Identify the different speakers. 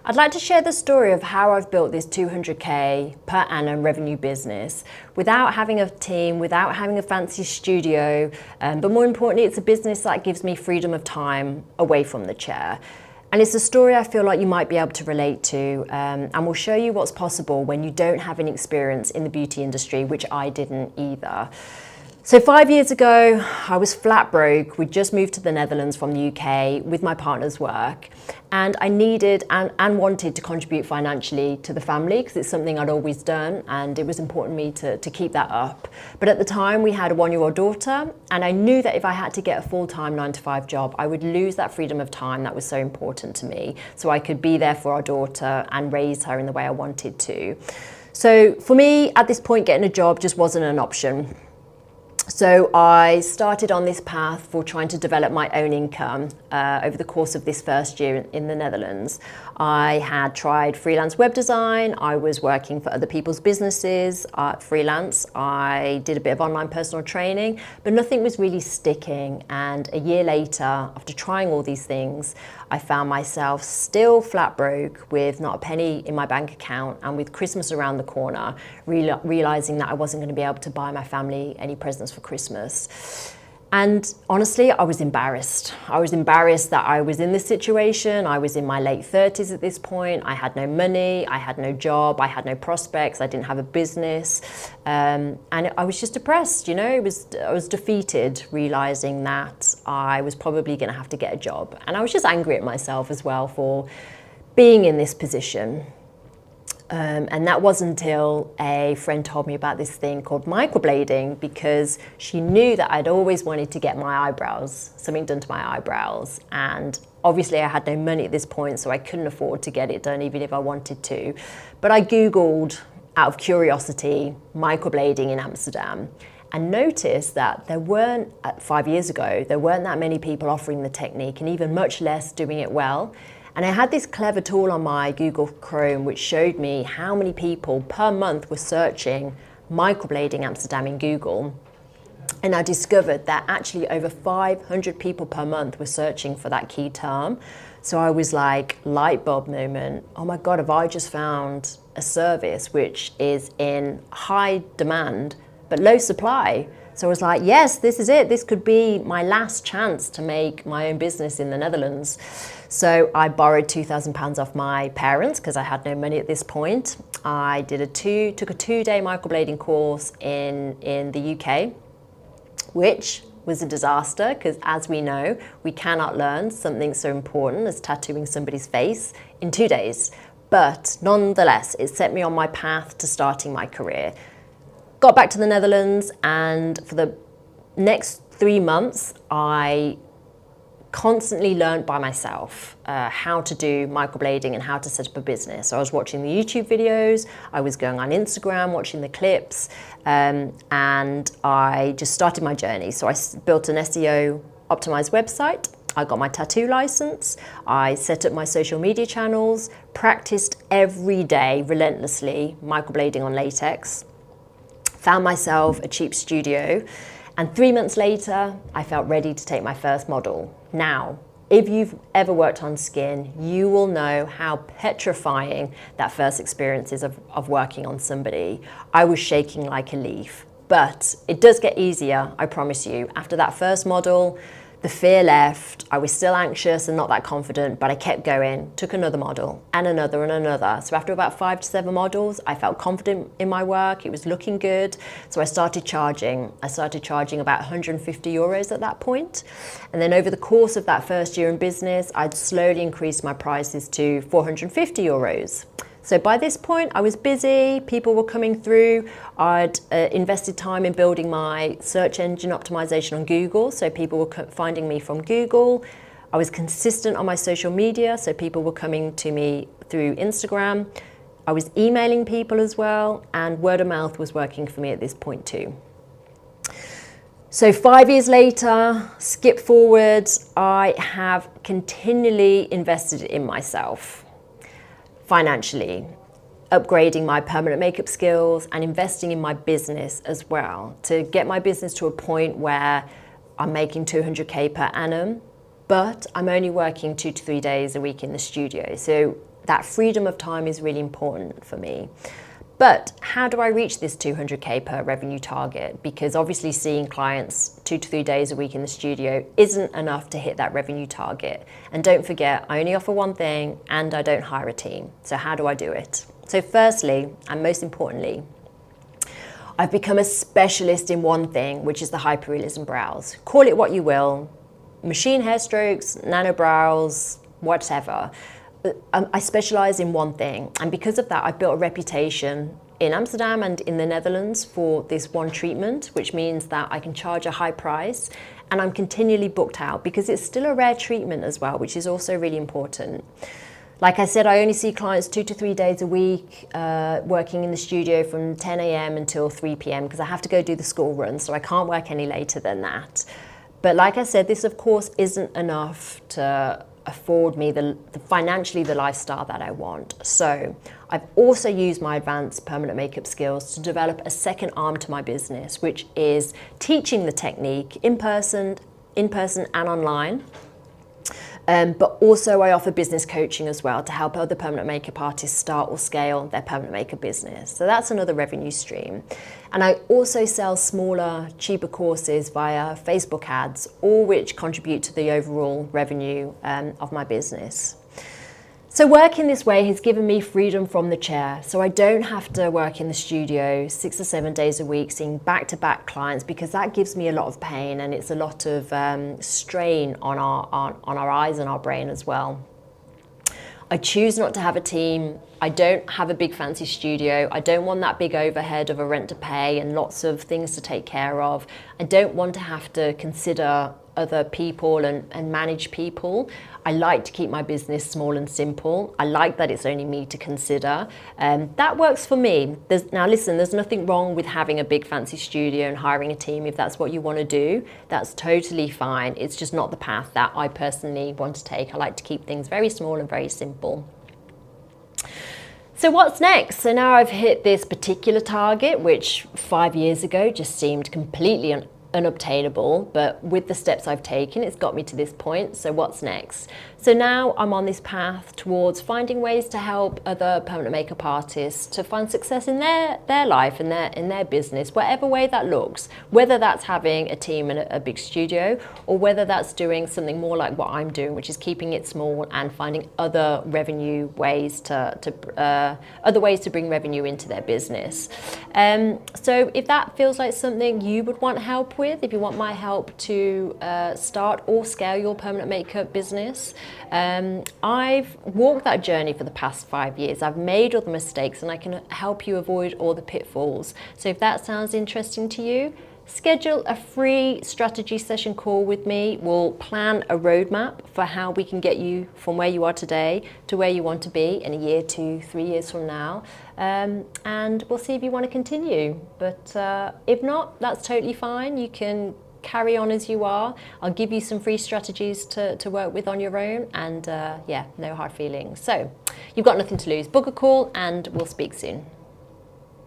Speaker 1: I'd like to share the story of how I've built this 200k per annum revenue business without having a team, without having a fancy studio, but more importantly, it's a business that gives me freedom of time away from the chair. And it's a story I feel like you might be able to relate to, and we'll show you what's possible when you don't have any experience in the beauty industry, which I didn't either. So 5 years ago, I was flat broke. We'd just moved to the Netherlands from the UK with my partner's work. And I needed and wanted to contribute financially to the family because it's something I'd always done and it was important to me to keep that up. But at the time we had a 1-year-old daughter and I knew that if I had to get a full-time 9-to-5 job, I would lose that freedom of time that was so important to me. So I could be there for our daughter and raise her in the way I wanted to. So for me, at this point, getting a job just wasn't an option. So I started on this path for trying to develop my own income over the course of this first year in the Netherlands. I had tried freelance web design, I was working for other people's businesses, freelance, I did a bit of online personal training, but nothing was really sticking. And a year later, after trying all these things, I found myself still flat broke with not a penny in my bank account and with Christmas around the corner, realizing that I wasn't going to be able to buy my family any presents for Christmas. And honestly, I was embarrassed. I was embarrassed that I was in this situation. I was in my late 30s at this point. I had no money, I had no job, I had no prospects, I didn't have a business. And I was just depressed, you know, I was defeated, realizing that I was probably gonna have to get a job. And I was just angry at myself as well for being in this position. And that wasn't until a friend told me about this thing called microblading because she knew that I'd always wanted to get my eyebrows, something done to my eyebrows. And obviously I had no money at this point, so I couldn't afford to get it done even if I wanted to. But I Googled, out of curiosity, microblading in Amsterdam and noticed that there weren't, 5 years ago, there weren't that many people offering the technique and even much less doing it well. And I had this clever tool on my Google Chrome which showed me how many people per month were searching microblading Amsterdam in Google. And I discovered that actually over 500 people per month were searching for that key term. So I was like, light bulb moment, oh my God, have I just found a service which is in high demand but low supply? So I was like, yes, this is it. This could be my last chance to make my own business in the Netherlands. So I borrowed £2,000 off my parents because I had no money at this point. I took a 2-day microblading course in the UK, which was a disaster because as we know, we cannot learn something so important as tattooing somebody's face in 2 days. But nonetheless, it set me on my path to starting my career. Got back to the Netherlands and for the next 3 months, I constantly learned by myself how to do microblading and how to set up a business. So I was watching the YouTube videos, I was going on Instagram, watching the clips, and I just started my journey. So I built an SEO optimized website, I got my tattoo license, I set up my social media channels, practiced every day relentlessly microblading on latex, found myself a cheap studio, and 3 months later, I felt ready to take my first model. Now, if you've ever worked on skin, you will know how petrifying that first experience is of working on somebody. I was shaking like a leaf, but it does get easier, I promise you. After that first model, the fear left. I was still anxious and not that confident, but I kept going, took another model and another and another. So after about 5 to 7 models, I felt confident in my work. It was looking good. So I started charging. I started charging about 150 euros at that point. And then over the course of that first year in business, I'd slowly increased my prices to 450 euros. So by this point, I was busy, people were coming through. I'd invested time in building my search engine optimization on Google, so people were finding me from Google. I was consistent on my social media, so people were coming to me through Instagram. I was emailing people as well, and word of mouth was working for me at this point too. So 5 years later, skip forward, I have continually invested in myself. Financially, upgrading my permanent makeup skills and investing in my business as well to get my business to a point where I'm making 200k per annum but I'm only working 2 to 3 days a week in the studio. So that freedom of time is really important for me. But how do I reach this 200K per revenue target? Because obviously seeing clients 2 to 3 days a week in the studio isn't enough to hit that revenue target. And don't forget, I only offer one thing and I don't hire a team. So how do I do it? So firstly, and most importantly, I've become a specialist in one thing, which is the hyperrealism brows. Call it what you will, machine hair strokes, nano brows, whatever. I specialize in one thing, and because of that, I've built a reputation in Amsterdam and in the Netherlands for this one treatment, which means that I can charge a high price, and I'm continually booked out because it's still a rare treatment as well, which is also really important. Like I said, I only see clients 2 to 3 days a week, working in the studio from 10 a.m. until 3 p.m. because I have to go do the school run, so I can't work any later than that. But like I said, this of course isn't enough to afford me financially the lifestyle that I want. So I've also used my advanced permanent makeup skills to develop a second arm to my business, which is teaching the technique in person and online. But also I offer business coaching as well to help other permanent makeup artists start or scale their permanent makeup business. So that's another revenue stream. And I also sell smaller, cheaper courses via Facebook ads, all which contribute to the overall revenue of my business. So working this way has given me freedom from the chair. So I don't have to work in the studio 6 or 7 days a week, seeing back-to-back clients, because that gives me a lot of pain and it's a lot of strain on our eyes and our brain as well. I choose not to have a team. I don't have a big fancy studio. I don't want that big overhead of a rent to pay and lots of things to take care of. I don't want to have to consider other people and manage people. I like to keep my business small and simple. I like that it's only me to consider. That works for me. Now listen, there's nothing wrong with having a big fancy studio and hiring a team if that's what you want to do. That's totally fine. It's just not the path that I personally want to take. I like to keep things very small and very simple. So what's next? So now I've hit this particular target, which 5 years ago just seemed completely unobtainable, but with the steps I've taken, it's got me to this point. So what's next? So now I'm on this path towards finding ways to help other permanent makeup artists to find success in their life and in their business, whatever way that looks, whether that's having a team and a big studio, or whether that's doing something more like what I'm doing, which is keeping it small and finding other revenue ways other ways to bring revenue into their business. So if that feels like something you would want help with, if you want my help to start or scale your permanent makeup business, I've walked that journey for the past 5 years. I've made all the mistakes and I can help you avoid all the pitfalls. So if that sounds interesting to you, schedule a free strategy session call with me. We'll plan a roadmap for how we can get you from where you are today to where you want to be in a year, 2, 3 years from now. And we'll see if you want to continue. But if not, that's totally fine. You can carry on as you are. I'll give you some free strategies to work with on your own, and yeah, no hard feelings. So you've got nothing to lose. Book a call and we'll speak soon.